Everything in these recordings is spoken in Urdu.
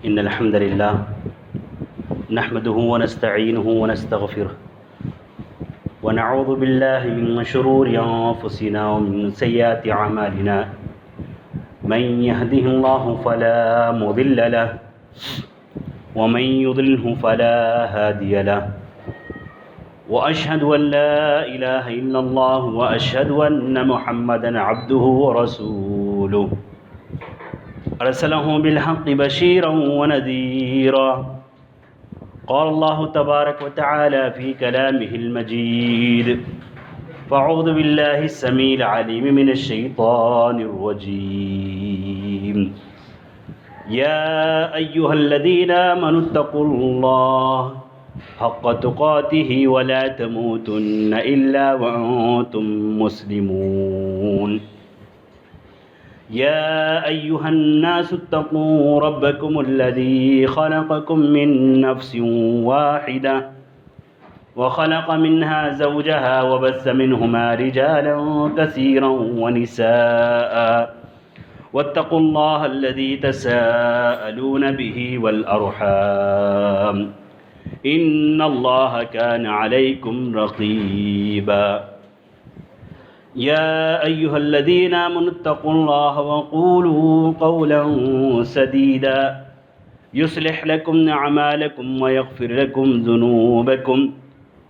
إن الحمد لله نحمده ونستعينه ونستغفره ونعوذ بالله من شرور أنفسنا ومن سيئات أعمالنا من يهده الله فلا مضل له ومن يضلله فلا هادي له وأشهد أن لا إله إلا الله وأشهد أن محمدا عبده ورسوله أرسله بالحق بشيرا ونذيرا. قال الله تبارك وتعالى في كلامه المجيد: فأعوذ بالله السميع العليم من الشيطان الرجيم. يا أيها الذين آمنوا اتقوا الله حق تقاته ولا تموتن إلا وأنتم مسلمون. يا أيها الناس اتقوا ربكم الذي خلقكم من نفس واحدة وخلق منها زوجها وبث منهما رجالا كثيرا ونساء واتقوا الله الذي تساءلون به والأرحام إن الله كان عليكم رقيبا. يا أيها الذين آمنوا اتقوا الله وقولوا قولا سديدا يصلح لكم أعمالكم ويغفر لكم ذنوبكم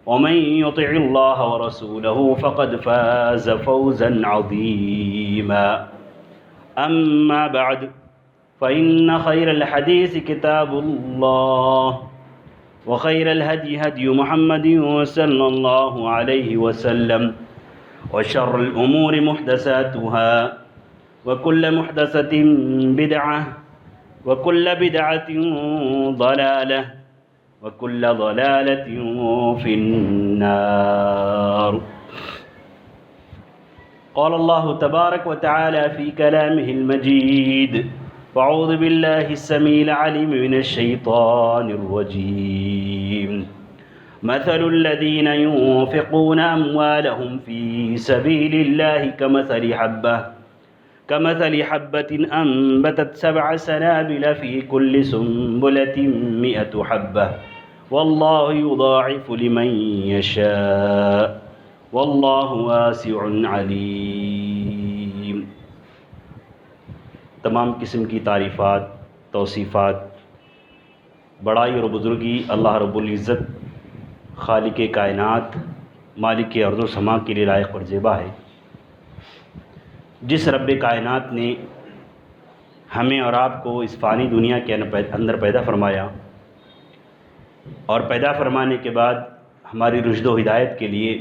ومن يطع الله ورسوله فقد فاز فوزا عظيما. أما بعد فإن خير الحديث كتاب الله وخير الهدي هدي محمد صلى الله عليه وسلم وشر الأمور محدثاتها وكل محدثة بدعة وكل بدعة ضلالة وكل ضلالة في النار. قال الله تبارك وتعالى في كلامه المجيد: فأعوذ بالله السميع العليم من الشيطان الرجيم. مثل الذين ينفقون أموالهم في سبيل الله كمثل حبة أنبتت 7 سنابل في كل سنبلة 100 حبة والله يضاعف لمن يشاء والله واسع عليم. تمام قسم کی تعریفات، توصیفات، بڑائی اور بزرگی اللہ رب العزت خالق کائنات، مالک ارض و سما کے لیے لائق اور زیبا ہے. جس رب کائنات نے ہمیں اور آپ کو اس فانی دنیا کے اندر پیدا فرمایا اور پیدا فرمانے کے بعد ہماری رشد و ہدایت کے لیے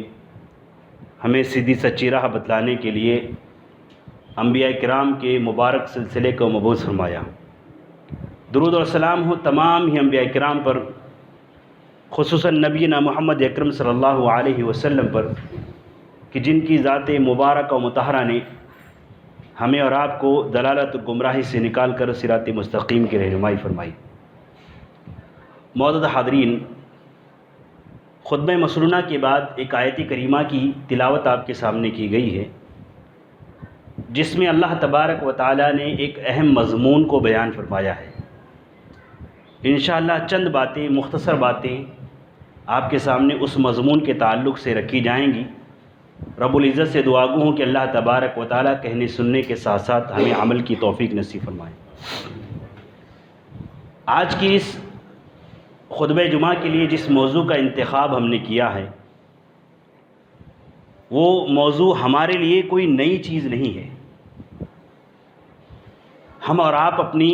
ہمیں سیدھی سچی راہ بتلانے کے لیے انبیاء کرام کے مبارک سلسلے کو مبعوث فرمایا. درود اور سلام ہو تمام ہی انبیاء کرام پر، خصوصاً نبینا محمد اکرم صلی اللہ علیہ وسلم پر، کہ جن کی ذات مبارک و مطہرہ نے ہمیں اور آپ کو دلالت و گمراہی سے نکال کر صراط مستقیم کی رہنمائی فرمائی. معزز حاضرین، خطبہ مسنونہ کے بعد ایک آیت کریمہ کی تلاوت آپ کے سامنے کی گئی ہے، جس میں اللہ تبارک و تعالیٰ نے ایک اہم مضمون کو بیان فرمایا ہے. انشاءاللہ چند باتیں، مختصر باتیں آپ کے سامنے اس مضمون کے تعلق سے رکھی جائیں گی. رب العزت سے دعا گو ہوں کہ اللہ تبارک و تعالیٰ کہنے سننے کے ساتھ ساتھ ہمیں عمل کی توفیق نصیب فرمائے. آج کی اس خطبہ جمعہ کے لیے جس موضوع کا انتخاب ہم نے کیا ہے، وہ موضوع ہمارے لیے کوئی نئی چیز نہیں ہے. ہم اور آپ اپنی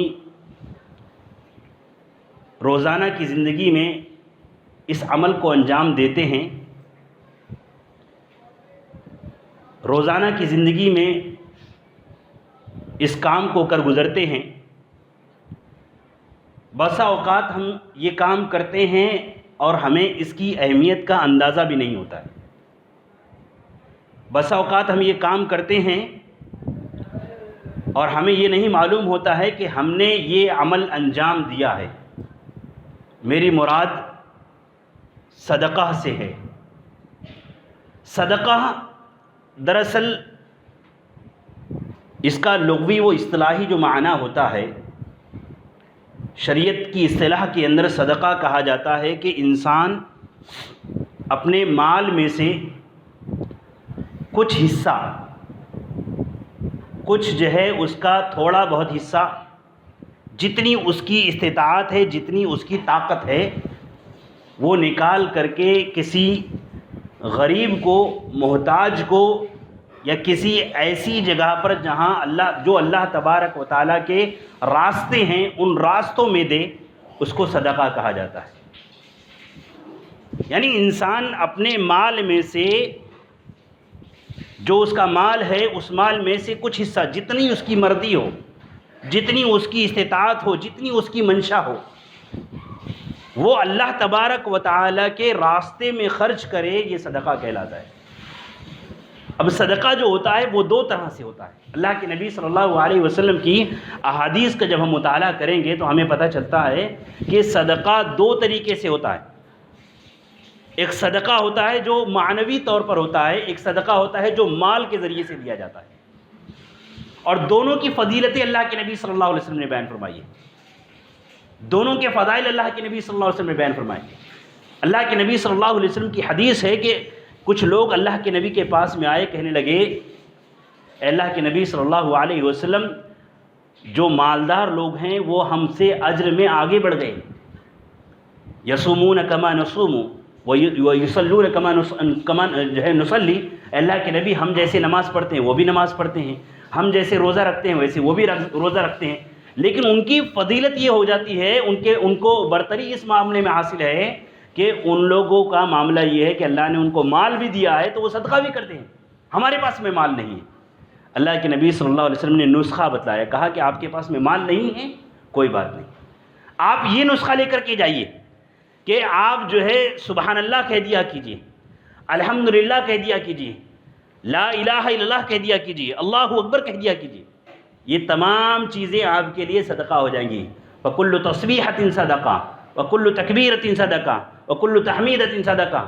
روزانہ کی زندگی میں اس عمل کو انجام دیتے ہیں. روزانہ کی زندگی میں اس کام کو کر گزرتے ہیں. بسا اوقات ہم یہ کام کرتے ہیں اور ہمیں اس کی اہمیت کا اندازہ بھی نہیں ہوتا ہے. بسا اوقات ہم یہ کام کرتے ہیں اور ہمیں یہ نہیں معلوم ہوتا ہے کہ ہم نے یہ عمل انجام دیا ہے. میری مراد صدقہ سے ہے. صدقہ دراصل اس کا لغوی و اصطلاحی جو معنی ہوتا ہے شریعت کی اصطلاح کے اندر صدقہ کہا جاتا ہے کہ انسان اپنے مال میں سے کچھ حصہ، کچھ جو ہے اس کا تھوڑا بہت حصہ، جتنی اس کی استطاعت ہے، جتنی اس کی طاقت ہے، وہ نکال کر کے کسی غریب کو، محتاج کو، یا کسی ایسی جگہ پر جہاں اللہ تبارک و تعالیٰ کے راستے ہیں ان راستوں میں دے، اس کو صدقہ کہا جاتا ہے۔ یعنی انسان اپنے مال میں سے، جو اس کا مال ہے، اس مال میں سے کچھ حصہ، جتنی اس کی مرضی ہو، جتنی اس کی استطاعت ہو، جتنی اس کی منشا ہو، وہ اللہ تبارک و تعالیٰ کے راستے میں خرچ کرے، یہ صدقہ کہلاتا ہے۔ اب صدقہ جو ہوتا ہے وہ دو طرح سے ہوتا ہے۔ اللہ کے نبی صلی اللہ علیہ وسلم کی احادیث کا جب ہم مطالعہ کریں گے تو ہمیں پتہ چلتا ہے کہ صدقہ دو طریقے سے ہوتا ہے۔ ایک صدقہ ہوتا ہے جو معنوی طور پر ہوتا ہے، ایک صدقہ ہوتا ہے جو مال کے ذریعے سے دیا جاتا ہے، اور دونوں کی فضیلتیں اللہ کے نبی صلی اللہ علیہ وسلم نے بیان فرمائی ہے۔ دونوں کے فضائل اللہ کے نبی صلی اللہ علیہ وسلم نے بیان فرمائے۔ اللہ کے نبی صلی اللہ علیہ وسلم کی حدیث ہے کہ کچھ لوگ اللہ کے نبی کے پاس میں آئے، کہنے لگے اے اللہ کے نبی صلی اللہ علیہ وسلم، جو مالدار لوگ ہیں وہ ہم سے اجر میں آگے بڑھ گئے، یصومون کما نصوم ویصلون کما نصلی، اللہ کے نبی ہم جیسے نماز پڑھتے ہیں وہ بھی نماز پڑھتے ہیں، ہم جیسے روزہ رکھتے ہیں ویسے وہ بھی روزہ رکھتے ہیں، لیکن ان کی فضیلت یہ ہو جاتی ہے، ان کو برتری اس معاملے میں حاصل ہے کہ ان لوگوں کا معاملہ یہ ہے کہ اللہ نے ان کو مال بھی دیا ہے تو وہ صدقہ بھی کرتے ہیں، ہمارے پاس میں مال نہیں ہے۔ اللہ کے نبی صلی اللہ علیہ وسلم نے نسخہ بتلایا، کہا کہ آپ کے پاس میں مال نہیں ہے، کوئی بات نہیں، آپ یہ نسخہ لے کر کے جائیے کہ آپ جو ہے سبحان اللہ کہہ دیا کیجیے، الحمدللہ کہہ دیا کیجیے، لا الہ الا اللہ کہہ دیا کیجیے، اللہ اکبر کہہ دیا کیجیے، یہ تمام چیزیں آپ کے لیے صدقہ ہو جائیں گی۔ وَكُلُّ تَصْبِيحَةٍ صَدَقَةٍ وَكُلُّ تَكْبِيرَةٍ صَدَقَةٍ وَكُلُّ تَحْمِيدَةٍ صَدَقَةٍ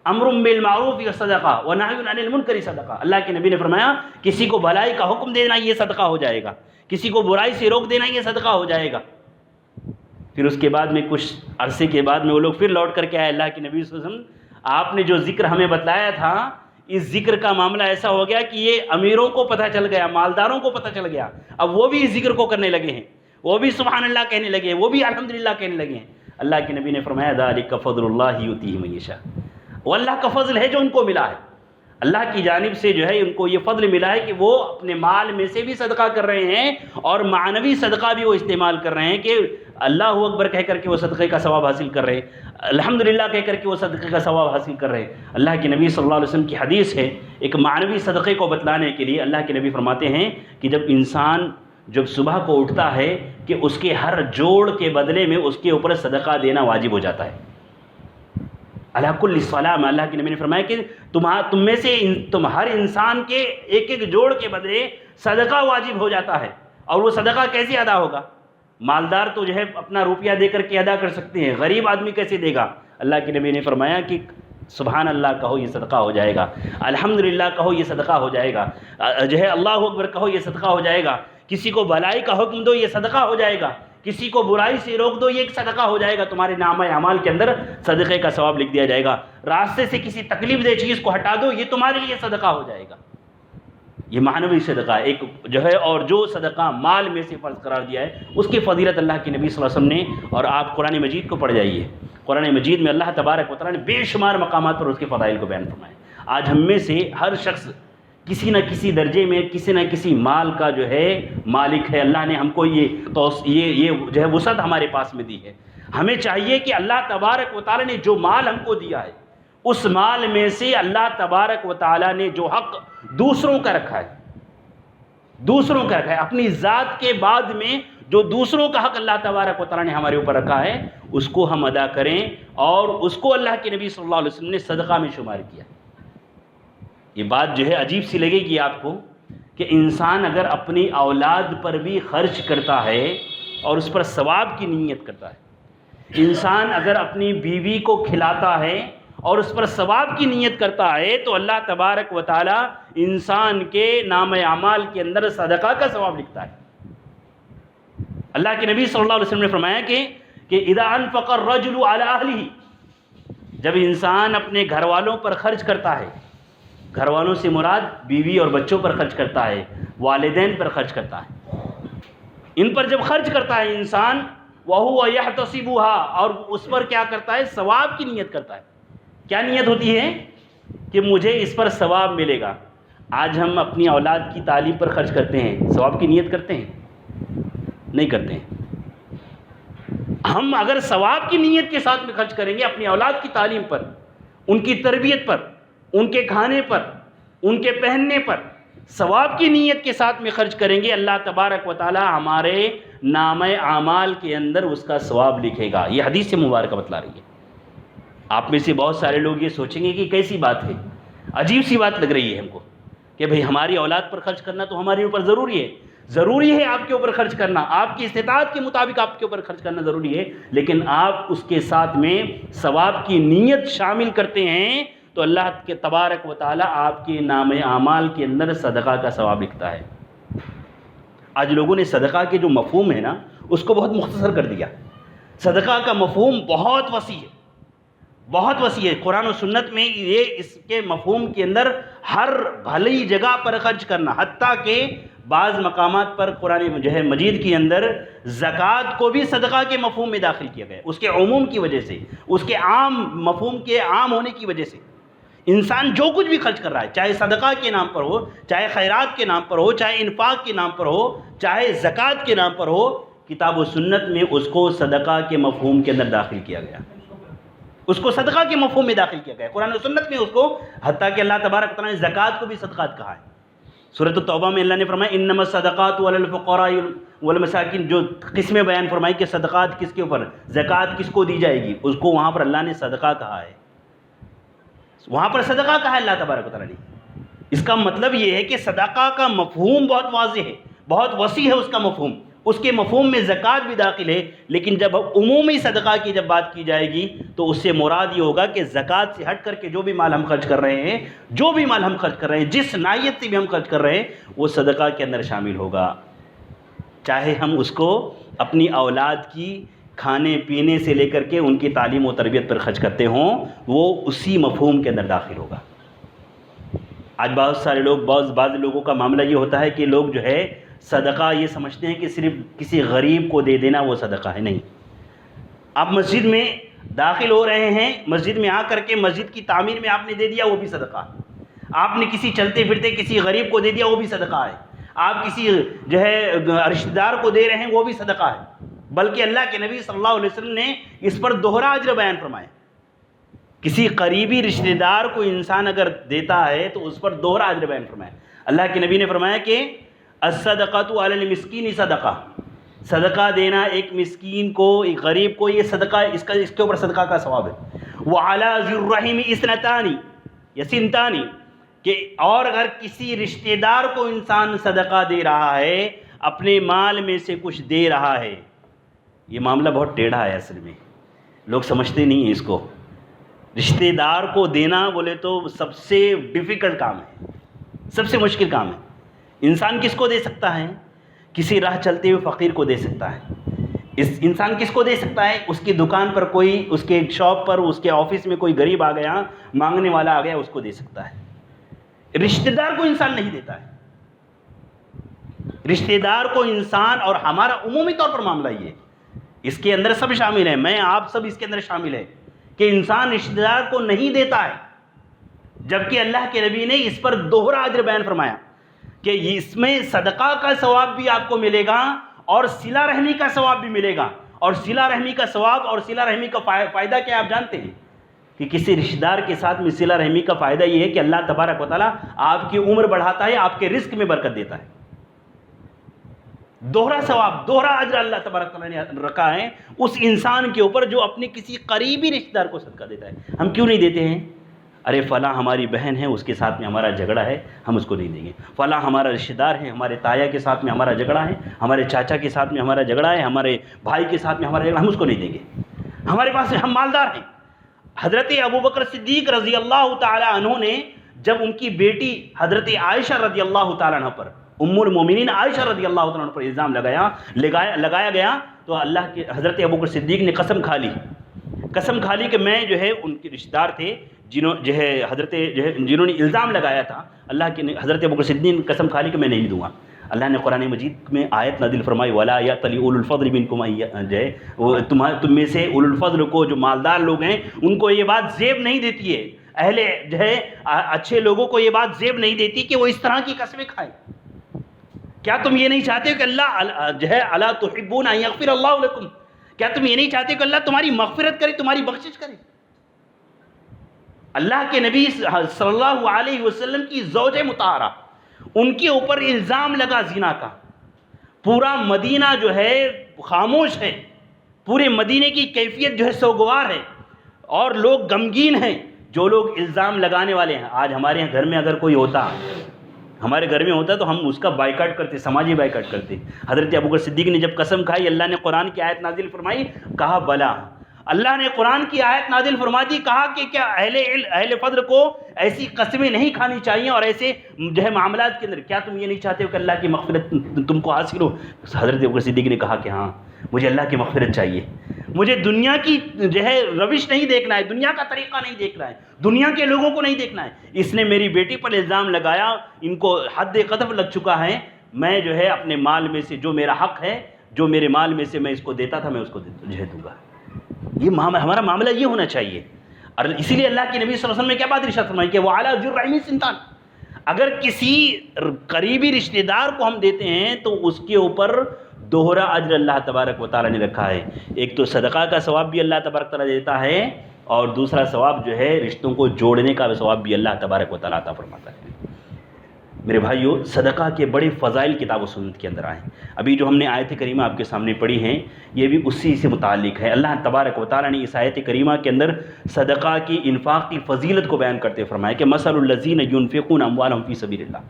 أَمْرٌ بِالْمَعْرُوفِ صَدَقَةٌ وَنَهْيٌ عَنِ الْمُنكَرِ صَدَقَةٌ۔ اللہ کے نبی نے فرمایا کسی کو بھلائی کا حکم دینا یہ صدقہ ہو جائے گا، کسی کو برائی سے روک دینا یہ صدقہ ہو جائے گا۔ پھر اس کے بعد میں کچھ عرصے کے بعد میں وہ لوگ پھر لوٹ کر کے آئے، اللہ کے نبی صلی اللہ علیہ وسلم آپ نے جو ذکر ہمیں بتلایا تھا، اس ذکر کا معاملہ ایسا ہو گیا کہ یہ امیروں کو پتہ چل گیا، مالداروں کو پتہ چل گیا، اب وہ بھی اس ذکر کو کرنے لگے ہیں، وہ بھی سبحان اللہ کہنے لگے ہیں، وہ بھی الحمدللہ کہنے لگے ہیں۔ اللہ کے نبی نے فرمایا ذالک فضل اللہ یؤتیہ من یشاء، وہ اللہ کا فضل ہے جو ان کو ملا ہے، اللہ کی جانب سے جو ہے ان کو یہ فضل ملا ہے کہ وہ اپنے مال میں سے بھی صدقہ کر رہے ہیں اور معنوی صدقہ بھی وہ استعمال کر رہے ہیں کہ اللہ اکبر کہہ کر کے وہ صدقے کا ثواب حاصل کر رہے ہیں، الحمدللہ کہہ کر کے وہ صدقے کا ثواب حاصل کر رہے ہیں۔ اللہ کے نبی صلی اللہ علیہ وسلم کی حدیث ہے، ایک معنوی صدقے کو بتلانے کے لیے اللہ کے نبی فرماتے ہیں کہ جب انسان صبح کو اٹھتا ہے کہ اس کے ہر جوڑ کے بدلے میں اس کے اوپر صدقہ دینا واجب ہو جاتا ہے۔ علی کل صلاۃ، اللہ کے نبی نے فرمایا کہ تم میں سے ہر انسان کے ایک ایک جوڑ کے بدلے صدقہ واجب ہو جاتا ہے۔ اور وہ صدقہ کیسے ادا ہوگا؟ مالدار تو جو ہے اپنا روپیہ دے کر کے ادا کر سکتے ہیں، غریب آدمی کیسے دے گا؟ اللہ کے نبی نے فرمایا کہ سبحان اللہ کہو یہ صدقہ ہو جائے گا، الحمدللہ کہو یہ صدقہ ہو جائے گا، اللہ اکبر کہو یہ صدقہ ہو جائے گا، کسی کو بھلائی کا حکم دو یہ صدقہ ہو جائے گا، کسی کو برائی سے روک دو یہ ایک صدقہ ہو جائے گا، تمہارے نامہ اعمال کے اندر صدقے کا ثواب لکھ دیا جائے گا، راستے سے کسی تکلیف دہ چیز کو ہٹا دو یہ تمہارے لیے صدقہ ہو جائے گا۔ یہ معنوی صدقہ ایک اور جو صدقہ مال میں سے فرض قرار دیا ہے اس کی فضیلت اللہ کے نبی صلی اللہ علیہ وسلم نے، اور آپ قرآن مجید کو پڑھ جائیے، قرآن مجید میں اللہ تبارک و تعالیٰ نے بے شمار مقامات پر اس کے فضائل کو بیان فرمایا۔ آج ہم میں سے ہر شخص کسی نہ کسی درجے میں کسی نہ کسی مال کا جو ہے مالک ہے، اللہ نے ہم کو یہ وسعت ہمارے پاس میں دی ہے۔ ہمیں چاہیے کہ اللہ تبارک و تعالیٰ نے جو مال ہم کو دیا ہے اس مال میں سے اللہ تبارک و تعالیٰ نے جو حق دوسروں کا رکھا ہے، اپنی ذات کے بعد میں جو دوسروں کا حق اللہ تبارک و تعالیٰ نے ہمارے اوپر رکھا ہے اس کو ہم ادا کریں، اور اس کو اللہ کے نبی صلی اللہ علیہ وسلم نے صدقہ میں شمار کیا۔ یہ بات جو ہے عجیب سی لگے گی آپ کو کہ انسان اگر اپنی اولاد پر بھی خرچ کرتا ہے اور اس پر ثواب کی نیت کرتا ہے، انسان اگر اپنی بیوی کو کھلاتا ہے اور اس پر ثواب کی نیت کرتا ہے، تو اللہ تبارک و تعالی انسان کے نام اعمال کے اندر صدقہ کا ثواب لکھتا ہے۔ اللہ کے نبی صلی اللہ علیہ وسلم نے فرمایا کہ اذا انفق الرجل علی اہلہ، جب انسان اپنے گھر والوں پر خرچ کرتا ہے، گھر والوں سے مراد بیوی اور بچوں پر خرچ کرتا ہے، والدین پر خرچ کرتا ہے، ان پر جب خرچ کرتا ہے انسان، وَهُوَ يَحْتَسِبُهَا، اور اس پر کیا کرتا ہے؟ ثواب کی نیت کرتا ہے۔ کیا نیت ہوتی ہے؟ کہ مجھے اس پر ثواب ملے گا۔ آج ہم اپنی اولاد کی تعلیم پر خرچ کرتے ہیں، ثواب کی نیت کرتے ہیں؟ نہیں کرتے ہیں۔ ہم اگر ثواب کی نیت کے ساتھ میں خرچ کریں گے اپنی اولاد کی تعلیم پر، ان کی تربیت پر، ان کے کھانے پر، ان کے پہننے پر، ثواب کی نیت کے ساتھ میں خرچ کریں گے، اللہ تبارک و تعالی ہمارے نامہ اعمال کے اندر اس کا ثواب لکھے گا۔ یہ حدیث سے مبارکہ بتلا رہی ہے۔ آپ میں سے بہت سارے لوگ یہ سوچیں گے کہ کیسی بات ہے، عجیب سی بات لگ رہی ہے ہم کو کہ بھئی ہماری اولاد پر خرچ کرنا تو ہمارے اوپر ضروری ہے۔ ضروری ہے آپ کے اوپر خرچ کرنا، آپ کی استطاعت کے مطابق آپ کے اوپر خرچ کرنا ضروری ہے، لیکن آپ اس کے ساتھ میں ثواب کی نیت شامل کرتے ہیں تو اللہ کے تبارک و تعالی آپ کے نامہ اعمال کے اندر صدقہ کا ثواب لکھتا ہے۔ آج لوگوں نے صدقہ کے جو مفہوم ہے نا اس کو بہت مختصر کر دیا۔ صدقہ کا مفہوم بہت وسیع ہے، بہت وسیع ہے۔ قرآن و سنت میں یہ اس کے مفہوم کے اندر ہر بھلی جگہ پر خرچ کرنا، حتیٰ کہ بعض مقامات پر قرآن مجید کے اندر زکوٰۃ کو بھی صدقہ کے مفہوم میں داخل کیا گیا، اس کے عموم کی وجہ سے، اس کے عام مفہوم کے عام ہونے کی وجہ سے۔ انسان جو کچھ بھی خرچ کر رہا ہے، چاہے صدقہ کے نام پر ہو، چاہے خیرات کے نام پر ہو، چاہے انفاق کے نام پر ہو، چاہے زکوٰۃ کے نام پر ہو، کتاب و سنت میں اس کو صدقہ کے مفہوم کے اندر داخل کیا گیا، اس کو صدقہ کے مفہوم میں داخل کیا گیا۔ قرآن و سنت میں اس کو، حتیٰ کہ اللہ تبارک و تعالیٰ نے زکوٰۃ کو بھی صدقات کہا ہے۔ سورۃ التوبہ میں اللہ نے فرمایا انما الصدقات علی الفقراء والمساکین، جو قسمیں بیان فرمائی کہ صدقات کس کے اوپر، زکوٰۃ کس کو دی جائے گی، اس کو وہاں پر اللہ نے صدقہ کہا ہے، وہاں پر صدقہ کہا ہے اللہ تبارک و تعالیٰ نے۔ اس کا مطلب یہ ہے کہ صدقہ کا مفہوم بہت واضح ہے، بہت وسیع ہے اس کا مفہوم، اس کے مفہوم میں زکوٰۃ بھی داخل ہے، لیکن جب عمومی صدقہ کی جب بات کی جائے گی تو اس سے مراد یہ ہوگا کہ زکوٰۃ سے ہٹ کر کے جو بھی مال ہم خرچ کر رہے ہیں، جو بھی مال ہم خرچ کر رہے ہیں، جس نائیت سے بھی ہم خرچ کر رہے ہیں، وہ صدقہ کے اندر شامل ہوگا، چاہے ہم اس کو اپنی اولاد کی کھانے پینے سے لے کر کے ان کی تعلیم و تربیت پر خرچ کرتے ہوں، وہ اسی مفہوم کے اندر داخل ہوگا۔ آج بہت سارے لوگ، بعض لوگوں کا معاملہ یہ ہوتا ہے کہ لوگ جو ہے صدقہ یہ سمجھتے ہیں کہ صرف کسی غریب کو دے دینا وہ صدقہ ہے۔ نہیں، آپ مسجد میں داخل ہو رہے ہیں، مسجد میں آ کر کے مسجد کی تعمیر میں آپ نے دے دیا، وہ بھی صدقہ ہے۔ آپ نے کسی چلتے پھرتے کسی غریب کو دے دیا، وہ بھی صدقہ ہے۔ آپ کسی جو ہے رشتہ دار کو دے رہے ہیں، وہ بھی صدقہ ہے۔ بلکہ اللہ کے نبی صلی اللہ علیہ وسلم نے اس پر دوہرا اجر بیان فرمایا۔ کسی قریبی رشتہ دار کو انسان اگر دیتا ہے تو اس پر دوہرا اجر بیان فرمایا۔ اللہ کے نبی نے فرمایا کہ الصدقۃ علی المسکین صدقہ، صدقہ دینا ایک مسکین کو، ایک غریب کو، یہ صدقہ، اس کے اوپر صدقہ کا ثواب ہے۔ وعلی ذی الرحم اثنتان یا سنتان، کہ اور اگر کسی رشتہ دار کو انسان صدقہ دے رہا ہے، اپنے مال میں سے کچھ دے رہا ہے، یہ معاملہ بہت ٹیڑھا ہے، اصل میں لوگ سمجھتے نہیں ہیں اس کو۔ رشتہ دار کو دینا بولے تو سب سے ڈیفیکلٹ کام ہے، سب سے مشکل کام ہے۔ انسان کس کو دے سکتا ہے؟ کسی راہ چلتے ہوئے فقیر کو دے سکتا ہے۔ انسان کس کو دے سکتا ہے؟ اس کی دکان پر کوئی، اس کے شاپ پر، اس کے آفس میں کوئی غریب آ گیا، مانگنے والا آ گیا، اس کو دے سکتا ہے۔ رشتہ دار کو انسان نہیں دیتا ہے۔ رشتہ دار کو انسان، اور ہمارا عمومی طور پر معاملہ یہ ہے، اس کے اندر سب شامل ہیں، میں آپ سب اس کے اندر شامل ہیں، کہ انسان رشتہ دار کو نہیں دیتا ہے، جبکہ اللہ کے نبی نے اس پر دوہرا اجر بیان فرمایا کہ اس میں صدقہ کا ثواب بھی آپ کو ملے گا اور صلہ رحمی کا ثواب بھی ملے گا۔ اور صلہ رحمی کا ثواب اور صلہ رحمی کا فائدہ کیا آپ جانتے ہیں؟ کہ کسی رشتہ دار کے ساتھ میں صلہ رحمی کا فائدہ یہ ہے کہ اللہ تبارک و تعالیٰ آپ کی عمر بڑھاتا ہے، آپ کے رزق میں برکت دیتا ہے۔ دوہرا ثواب، دوہرا اجر اللہ تبارک تعالیٰ نے رکھا ہے اس انسان کے اوپر جو اپنے کسی قریبی رشتہ دار کو صدقہ دیتا ہے۔ ہم کیوں نہیں دیتے ہیں؟ ارے فلاں ہماری بہن ہے، اس کے ساتھ میں ہمارا جھگڑا ہے، ہم اس کو نہیں دیں گے۔ فلاں ہمارا رشتہ دار ہے، ہمارے تایا کے ساتھ میں ہمارا جھگڑا ہے، ہمارے چاچا کے ساتھ میں ہمارا جھگڑا ہے، ہمارے بھائی کے ساتھ میں ہمارا جھگڑا، ہم اس کو نہیں دیں گے۔ ہمارے پاس ہم مالدار ہیں۔ حضرت ابوبکر صدیق رضی اللہ تعالی عنہ نے جب ان کی بیٹی حضرت عائشہ رضی اللہ تعالیٰ عنہ پر المومنین عائشہ رضی اللہ تعالیٰ عنہ پر الزام لگایا گیا تو اللہ کے حضرت ابوبکر صدیق نے قسم کھا لی کہ میں جو ہے ان کے رشتہ دار تھے جنہوں نے الزام لگایا تھا، اللہ کے حضرت ابوبکر صدیق نے قسم کھا لی کہ میں نہیں دوں گا۔ اللہ نے قرآن مجید میں آیت نازل فرمائی وَلَا يَأْتَلِ أُولُو الْفَضْلِ مِنْكُمْ تم میں سے اولو الفضل کو، جو مالدار لوگ ہیں، ان کو یہ بات زیب نہیں دیتی ہے، اچھے لوگوں کو یہ بات زیب نہیں دیتی کہ وہ اس طرح کی قسمیں کھائیں۔ کیا تم یہ نہیں چاہتے کہ اللہ الا تحبون ان یغفر اللہ لکم، کیا تم یہ نہیں چاہتے کہ اللہ تمہاری مغفرت کرے، تمہاری بخشش کرے؟ اللہ کے نبی صلی اللہ علیہ وسلم کی زوج مطہرہ، ان کے اوپر الزام لگا زنا کا، پورا مدینہ جو ہے خاموش ہے، پورے مدینے کی کیفیت جو ہے سوگوار ہے، اور لوگ غمگین ہیں جو لوگ الزام لگانے والے ہیں۔ آج ہمارے یہاں گھر میں اگر کوئی ہوتا، ہمارے گھر میں ہوتا تو ہم اس کا بائیکاٹ کرتے، سماجی بائیکاٹ کرتے۔ حضرت ابوبکر صدیق نے جب قسم کھائی، اللہ نے قرآن کی آیت نازل فرمائی، کہا بلا، اللہ نے قرآن کی آیت نازل فرما دی، کہا کہ کیا اہل فضل کو ایسی قسمیں نہیں کھانی چاہیے اور ایسے جو ہے معاملات کے اندر، کیا تم یہ نہیں چاہتے ہو کہ اللہ کی مغفرت تم کو حاصل ہو؟ حضرت ابوبکر صدیق نے کہا کہ ہاں، مجھے اللہ کی مغفرت چاہیے، مجھے دنیا کی جو ہے روش نہیں دیکھنا ہے، دنیا کا طریقہ نہیں دیکھنا ہے، دنیا کے لوگوں کو نہیں دیکھنا ہے۔ اس نے میری بیٹی پر الزام لگایا، ان کو حد قذف لگ چکا ہے، میں جو ہے اپنے مال میں سے جو میرا حق ہے، جو میرے مال میں سے میں اس کو دیتا تھا، میں اس کو جو ہے دوں گا۔ یہ ہمارا معاملہ یہ ہونا چاہیے۔ اور اسی لیے اللہ کے نبی صلی اللہ علیہ وسلم نے کیا بات ارشاد فرمائی کہ وَعَلَىٰ ذِي الرَّحِمِ سِنْتَانِ، اگر کسی قریبی رشتہ دار کو ہم دیتے ہیں تو اس کے اوپر دوہرا اجر اللہ تبارک و تعالیٰ نے رکھا ہے۔ ایک تو صدقہ کا ثواب بھی اللہ تبارک و تعالیٰ دیتا ہے، اور دوسرا ثواب جو ہے رشتوں کو جوڑنے کا ثواب بھی اللہ تبارک و تعالیٰ عطا فرماتا ہے۔ میرے بھائیو، صدقہ کے بڑے فضائل کتاب و سنت کے اندر آئے ہیں۔ ابھی جو ہم نے آیت کریمہ آپ کے سامنے پڑھی ہیں، یہ بھی اسی سے متعلق ہے۔ اللہ تبارک و تعالیٰ نے اس آیت کریمہ کے اندر صدقہ کی، انفاق کی فضیلت کو بیان کرتے فرمایا کہ مثل الذین ینفقون اموالہم فی سبیل اللہ،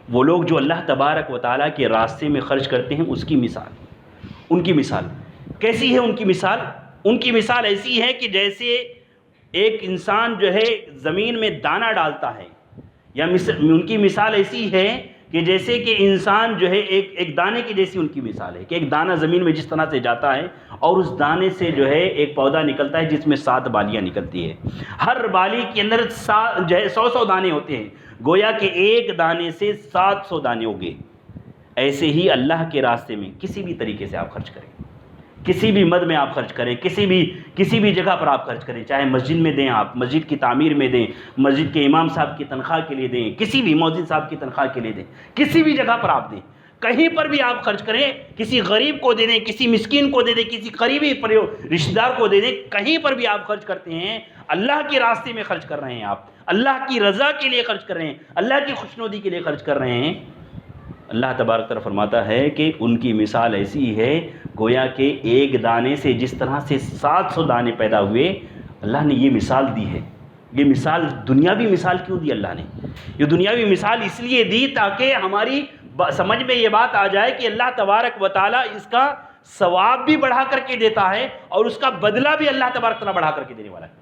وہ لوگ جو اللہ تبارک و تعالیٰ کے راستے میں خرچ کرتے ہیں، اس کی مثال، ان کی مثال کیسی ہے؟ ان کی مثال ایسی ہے کہ جیسے ایک انسان جو ہے زمین میں دانہ ڈالتا ہے، یا ان کی مثال ایسی ہے کہ جیسے کہ انسان جو ہے ایک دانے کی جیسی ان کی مثال ہے کہ ایک دانہ زمین میں جس طرح سے جاتا ہے اور اس دانے سے جو ہے ایک پودا نکلتا ہے جس میں 7 بالیاں نکلتی ہے، ہر بالی کے اندر جو ہے 100 دانے ہوتے ہیں، گویا کہ ایک دانے سے 700 دانے ہوگے۔ ایسے ہی اللہ کے راستے میں کسی بھی طریقے سے آپ خرچ کریں، کسی بھی مد میں آپ خرچ کریں، کسی بھی جگہ پر آپ خرچ کریں، چاہے مسجد میں دیں، آپ مسجد کی تعمیر میں دیں، مسجد کے امام صاحب کی تنخواہ کے لیے دیں، کسی بھی مؤذن صاحب کی تنخواہ کے لیے دیں، کسی بھی جگہ پر آپ دیں، کہیں پر بھی آپ خرچ کریں، کسی غریب کو دے دیں، کسی مسکین کو دے دیں، کسی قریبی رشتہ دار کو دے دیں، کہیں پر بھی آپ خرچ کرتے ہیں، اللہ کے راستے میں خرچ کر رہے ہیں، آپ اللہ کی رضا کے لیے خرچ کر رہے ہیں، اللہ کی خوشنودی کے لیے خرچ کر رہے ہیں۔ اللہ تبارک تعالیٰ فرماتا ہے کہ ان کی مثال ایسی ہے گویا کہ ایک دانے سے جس طرح سے 700 دانے پیدا ہوئے، اللہ نے یہ مثال دی ہے۔ یہ مثال دنیاوی مثال کیوں دی اللہ نے؟ یہ دنیاوی مثال اس لیے دی تاکہ ہماری سمجھ میں یہ بات آ جائے کہ اللہ تبارک و تعالیٰ اس کا ثواب بھی بڑھا کر کے دیتا ہے اور اس کا بدلہ بھی اللہ تبارک تعالیٰ بڑھا کر کے دینے والا ہے۔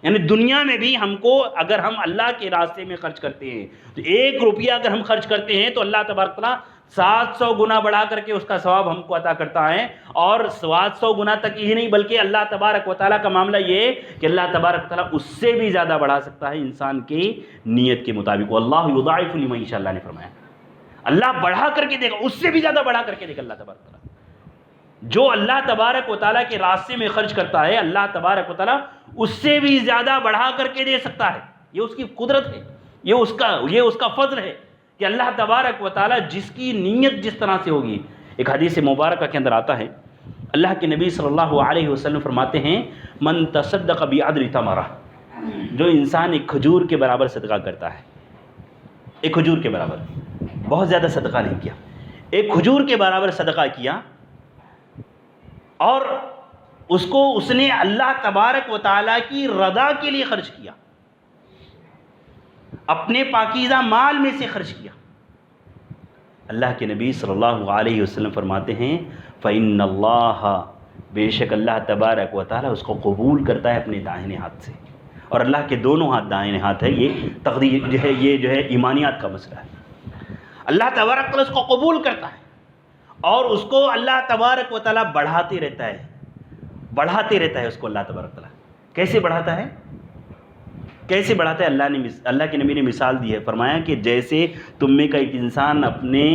یعنی دنیا میں بھی ہم کو، اگر ہم اللہ کے راستے میں خرچ کرتے ہیں تو 1 روپیہ اگر ہم خرچ کرتے ہیں تو اللہ تبارک تعالیٰ 700 گنا بڑھا کر کے اس کا ثواب ہم کو عطا کرتا ہے، اور 700 گنا تک ہی نہیں بلکہ اللہ تبارک و تعالیٰ کا معاملہ یہ ہے کہ اللہ تبارک تعالیٰ اس سے بھی زیادہ بڑھا سکتا ہے انسان کی نیت کے مطابق۔ واللہ یضاعف لمن یشاء، اللہ نے فرمایا اللہ بڑھا کر کے دے گا، اس سے بھی زیادہ بڑھا کر کے دے گا اللہ تبارک تعالیٰ۔ جو اللہ تبارک و تعالیٰ کے راستے میں خرچ کرتا ہے، اللہ تبارک و تعالیٰ اس سے بھی زیادہ بڑھا کر کے دے سکتا ہے۔ یہ اس کی قدرت ہے، یہ اس کا فضل ہے کہ اللہ تبارک و تعالیٰ جس کی نیت جس طرح سے ہوگی۔ ایک حدیث مبارکہ کے اندر آتا ہے، اللہ کے نبی صلی اللہ علیہ وسلم فرماتے ہیں من تصدق بعدل تمرہ، جو انسان ایک کھجور کے برابر صدقہ کرتا ہے، ایک کھجور کے برابر، بہت زیادہ صدقہ نہیں کیا، ایک کھجور کے برابر صدقہ کیا، اور اس نے اللہ تبارک و تعالیٰ کی رضا کے لیے خرچ کیا، اپنے پاکیزہ مال میں سے خرچ کیا۔ اللہ کے نبی صلی اللہ علیہ وسلم فرماتے ہیں فَإِنَّ اللَّهَ، بے شک اللہ تبارک و تعالیٰ اس کو قبول کرتا ہے اپنے دائیں ہاتھ سے، اور اللہ کے دونوں ہاتھ دائیں ہاتھ ہے۔ یہ تقدیر جو ہے، یہ جو ہے ایمانیات کا مسئلہ ہے۔ اللہ تبارک تعالیٰ اس کو قبول کرتا ہے اور اس کو اللہ تبارک و تعالیٰ بڑھاتے رہتا ہے اس کو اللہ تبارک تعالیٰ کیسے بڑھاتا ہے؟ اللہ کے نبی نے مثال دی ہے، فرمایا کہ جیسے تم میں کا ایک انسان اپنے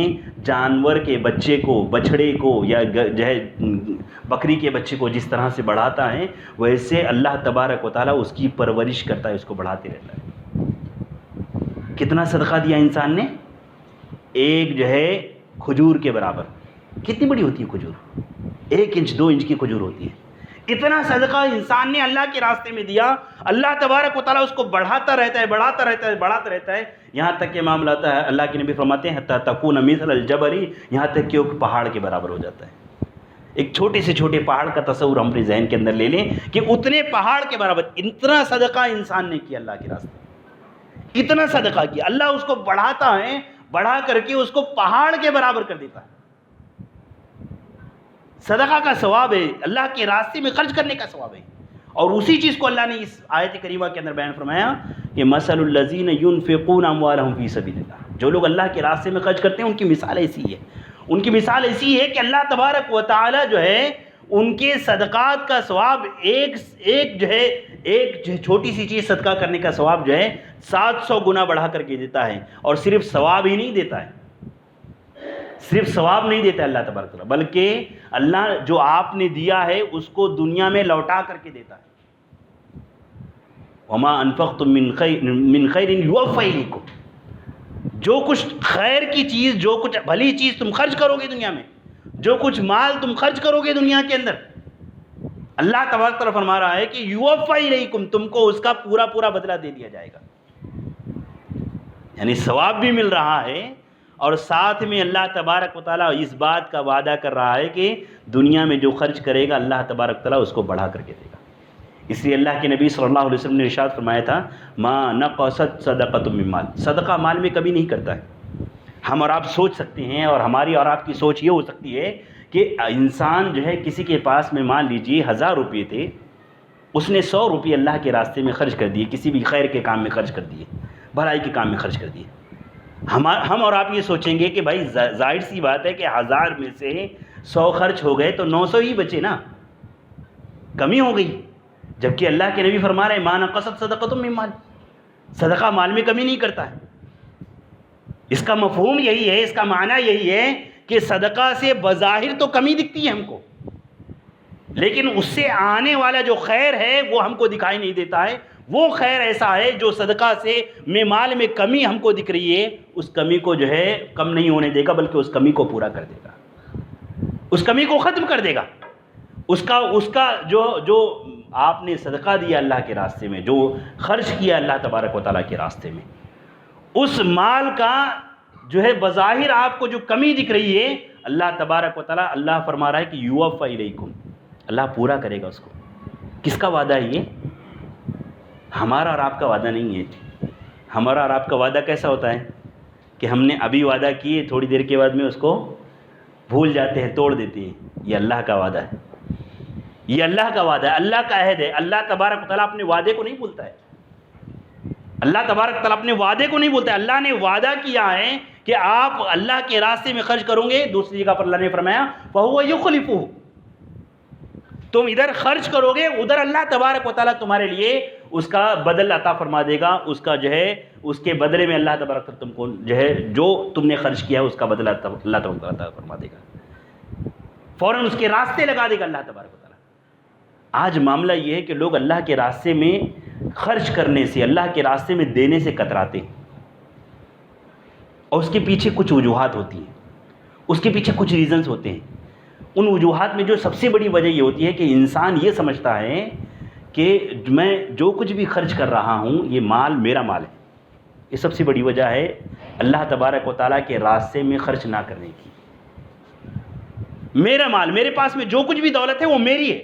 جانور کے بچے کو، بچھڑے کو یا جو ہے بکری کے بچے کو جس طرح سے بڑھاتا ہے، ویسے اللہ تبارک و تعالیٰ اس کی پرورش کرتا ہے، اس کو بڑھاتے رہتا ہے۔ کتنا صدقہ دیا انسان نے؟ ایک جو ہے کھجور کے برابر۔ کتنی بڑی ہوتی ہے کھجور؟ 1 انچ 2 انچ کی کھجور ہوتی ہے۔ اتنا صدقہ انسان نے اللہ کے راستے میں دیا، اللہ تبارک و تعالیٰ اس کو بڑھاتا رہتا ہے، یہاں تک کہ معاملہ آتا ہے، اللہ کے نبی فرماتے ہیں حتی تکون مثل الجبل، یہاں تک کہ وہ پہاڑ کے برابر ہو جاتا ہے۔ ایک چھوٹے سے چھوٹے پہاڑ کا تصور ہم اپنے ذہن کے اندر لے لیں کہ اتنے پہاڑ کے برابر اتنا صدقہ انسان نے کیا اللہ کے راستے میں، اتنا صدقہ کیا، اللہ اس کو بڑھاتا ہے، بڑھا کر کے اس کو پہاڑ کے برابر کر دیتا ہے۔ صدقہ کا ثواب ہے، اللہ کے راستے میں خرچ کرنے کا ثواب ہے، اور اسی چیز کو اللہ نے اس آیت کریمہ کے اندر بیان فرمایا کہ مثل الذین ينفقون اموالهم فی سبیل اللہ، جو لوگ اللہ کے راستے میں خرچ کرتے ہیں ان کی مثال ایسی ہے کہ اللہ تبارک و تعالی جو ہے ان کے صدقات کا ثواب ایک چھوٹی سی چیز صدقہ کرنے کا ثواب جو ہے 700 گنا بڑھا کر کے دیتا ہے، اور صرف ثواب ہی نہیں دیتا ہے، اللہ تبارک تعالیٰ، بلکہ اللہ جو آپ نے دیا ہے اس کو دنیا میں لوٹا کر کے دیتا ہے۔ وما انفقتم من خیر یوفی الیکم، جو کچھ خیر کی چیز، جو کچھ بھلی چیز تم خرچ کرو گے دنیا میں، جو کچھ مال تم خرچ کرو گے دنیا کے اندر، اللہ تبارک تعالیٰ فرما رہا ہے کہ یوفی الیکم، تم کو اس کا پورا بدلہ دے دیا جائے گا، یعنی ثواب بھی مل رہا ہے، اور ساتھ میں اللہ تبارک و تعالیٰ اس بات کا وعدہ کر رہا ہے کہ دنیا میں جو خرچ کرے گا اللہ تبارک تعالیٰ اس کو بڑھا کر کے دے گا۔ اس لیے اللہ کے نبی صلی اللہ علیہ وسلم نے ارشاد فرمایا تھا ما نقصت صدقۃ من مال، صدقہ مال میں کمی نہیں کرتا ہے۔ ہم اور آپ سوچ سکتے ہیں، اور ہماری اور آپ کی سوچ یہ ہو سکتی ہے کہ انسان جو ہے کسی کے پاس میں مان لیجیے 1000 روپے تھے، اس نے 100 روپے اللہ کے راستے میں خرچ کر دیے، کسی بھی خیر کے کام میں خرچ کر دیے، بھلائی کے کام میں خرچ کر دیے۔ ہم اور آپ یہ سوچیں گے کہ بھائی ظاہر سی بات ہے کہ 1000 میں سے 100 خرچ ہو گئے تو 900 ہی بچے نا، کمی ہو گئی، جبکہ اللہ کے نبی فرما رہے ہیں ما نقصت صدقۃ من مال، صدقہ مال میں کمی نہیں کرتا ہے۔ اس کا مفہوم یہی ہے، اس کا معنی یہی ہے کہ صدقہ سے بظاہر تو کمی دکھتی ہے ہم کو، لیکن اس سے آنے والا جو خیر ہے وہ ہم کو دکھائی نہیں دیتا ہے۔ وہ خیر ایسا ہے جو صدقہ سے مال میں کمی ہم کو دکھ رہی ہے، اس کمی کو جو ہے کم نہیں ہونے دے گا، بلکہ اس کمی کو پورا کر دے گا، اس کمی کو ختم کر دے گا۔ اس کا جو آپ نے صدقہ دیا اللہ کے راستے میں، جو خرچ کیا اللہ تبارک و تعالیٰ کے راستے میں، اس مال کا جو ہے بظاہر آپ کو جو کمی دکھ رہی ہے، اللہ تبارک و تعالیٰ اللہ فرما رہا ہے کہ یوفی الیکم، اللہ پورا کرے گا اس کو۔ کس کا وعدہ ہے یہ؟ ہمارا اور آپ کا وعدہ نہیں ہے۔ ہمارا اور آپ کا وعدہ کیسا ہوتا ہے کہ ہم نے ابھی وعدہ کیے، تھوڑی دیر کے بعد میں اس کو بھول جاتے ہیں، توڑ دیتے ہیں۔ یہ اللہ کا وعدہ ہے، یہ اللہ کا وعدہ ہے، اللہ کا عہد ہے۔ اللہ تبارک و تعالیٰ اپنے وعدے کو نہیں بھولتا ہے، اللہ تبارک تعالیٰ اپنے وعدے کو نہیں بولتا ہے۔ اللہ نے وعدہ کیا ہے کہ آپ اللہ کے راستے میں خرچ کرو گے، دوسری جگہ پر اللہ نے فرمایا فَهُوَ يُخْلِفُهُ، تم ادھر خرچ کرو گے، ادھر اللہ تبارک و تعالیٰ تمہارے لیے اس کا بدل عطا فرما دے گا، اس کا جو ہے اس کے بدلے میں اللہ تبارک تعالیٰ تم کو جو ہے جو تم نے خرچ کیا ہے اس کا بدلہ اللہ تبارک عطا فرما دے گا، فوراً اس کے راستے لگا دے گا اللہ تبارک و تعالیٰ۔ آج معاملہ یہ ہے کہ لوگ اللہ کے راستے میں خرچ کرنے سے، اللہ کے راستے میں دینے سے کتراتے ہیں، اور اس کے پیچھے کچھ وجوہات ہوتی ہیں، اس کے پیچھے کچھ ریزنز ہوتے ہیں۔ ان وجوہات میں جو سب سے بڑی وجہ یہ ہوتی ہے کہ انسان یہ سمجھتا ہے کہ میں جو کچھ بھی خرچ کر رہا ہوں یہ مال میرا مال ہے۔ یہ سب سے بڑی وجہ ہے اللہ تبارک و تعالیٰ کے راستے میں خرچ نہ کرنے کی۔ میرا مال، میرے پاس میں جو کچھ بھی دولت ہے وہ میری ہے،